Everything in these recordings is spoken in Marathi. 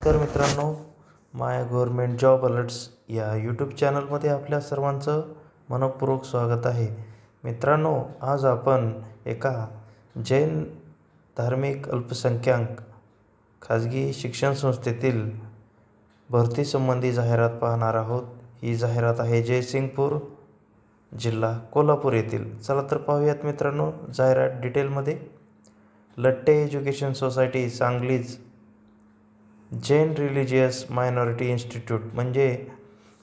तर मित्रांनो, माय गव्हर्मेंट जॉब अलर्ट्स या यूट्यूब चॅनलमध्ये आपल्या सर्वांचं मनःपूर्वक स्वागत आहे. मित्रांनो, आज आपण एका जैन धार्मिक अल्पसंख्याक खाजगी शिक्षण संस्थेतील भरतीसंबंधी जाहिरात पाहणार आहोत. ही जाहिरात आहे जयसिंगपूर, जिल्हा कोल्हापूर येथील. चला तर पाहूयात मित्रांनो जाहिरात डिटेलमध्ये. Latthe education society Sangli's Jain religious minority institute म्हणजे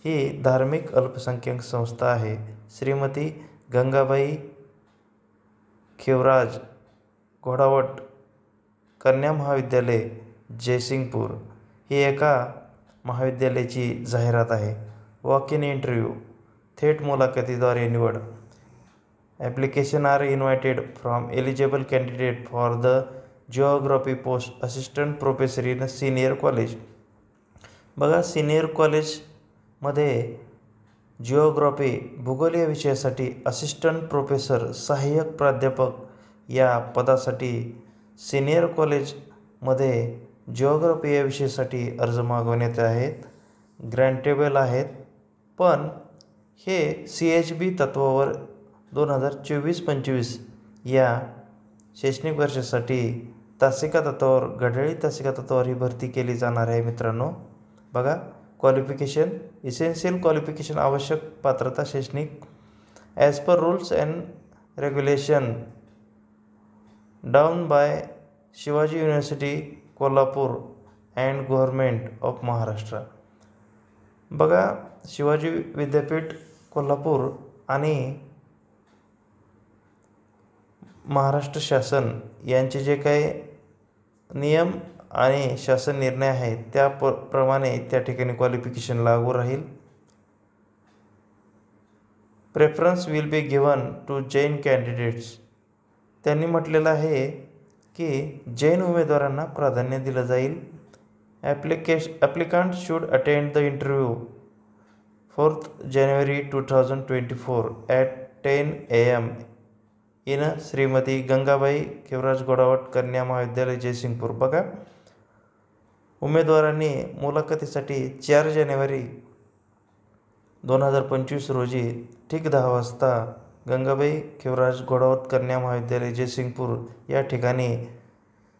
ही धार्मिक अल्पसंख्याक संस्था आहे. श्रीमती गंगाबाई खिवराज घोडावत कन्या महाविद्यालय जयसिंगपूर ही एका महाविद्यालयाची जाहिरात आहे. वॉक इन इंटरव्ह्यू, थेट मुलाखतीद्वारे निवड. Application are invited from eligible candidate for the geography post assistant professor in senior college. बघा, सिनियर कॉलेजमध्ये जिओग्राफी भूगोल या विषयासाठी असिस्टंट प्रोफेसर सहाय्यक प्राध्यापक या पदासाठी सिनियर कॉलेजमध्ये जिओग्राफी या विषयासाठी अर्ज मागवण्यात आहेत. ग्रँटेबल आहेत, पण हे CHB तत्वावर 2024-25 या शैक्षणिक वर्षासाठी तासिका तत्वावर, घड्याळी तासिका तत्वावर ही भरती केली जाणार आहे. मित्रांनो बघा, क्वालिफिकेशन, इसेन्शियल क्वालिफिकेशन, आवश्यक पात्रता शैक्षणिक as per rules and regulation down by Shivaji university Kolhapur and government of Maharashtra. बघा, शिवाजी विद्यापीठ कोल्हापूर आणि महाराष्ट्र शासन यांचे जे काही नियम आणि शासन निर्णय आहेत त्याप्रमाणे त्या ठिकाणी क्वालिफिकेशन लागू राहील. Preference will be given to Jain candidates. त्यांनी म्हटलेलं आहे की जैन उमेदवारांना प्राधान्य दिलं जाईल. Applicant should attend the interview 4 जानेवारी 2024 at 10 AM in Shrimati Gangabai Khivraj Ghodawat Kanya Mahavidyalaya Jaysingpur. बघा, उमेदवारांनी मुलाखतीसाठी 4 जानेवारी 2025 रोजी ठीक 10 वाजता गंगाबाई खिवराज घोडावत कन्या महाविद्यालय जयसिंगपूर या ठिकाणी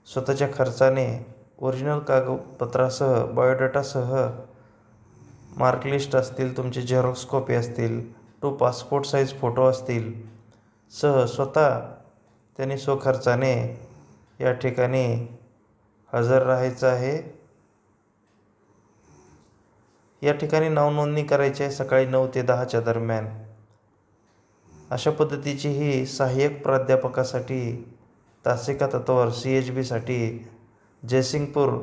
स्वतःच्या खर्चाने ओरिजिनल कागदपत्रासह, बायोडाटासह, मार्कलिस्ट असतील, तुमचे झेरॉक्स कॉपी असतील, 2 पासपोर्ट साईज फोटो असतील सह स्वतः त्यांनी स्वखर्चाने या ठिकाणी हजर राहायचं आहे. या ठिकाणी नावनोंदणी करायची आहे सकाळी 9 ते 10च्या दरम्यान. अशा पद्धतीची ही सहाय्यक प्राध्यापकासाठी तासिका तत्वावर CHBसाठी जयसिंगपूर,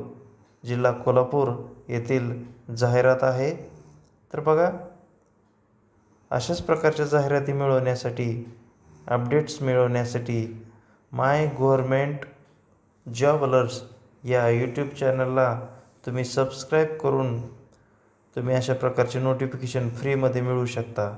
जिल्हा कोल्हापूर येथील जाहिरात आहे. तर बघा, अशाच प्रकारच्या जाहिराती मिळवण्यासाठी, अपडेट्स मिळवण्यासाठी माय गव्हर्मेंट जॉब अलर्ट्स या यूट्यूब चॅनलला तुम्ही सबस्क्राईब करून तुम्ही अशा प्रकारचे नोटिफिकेशन फ्रीमध्ये मिळवू शकता.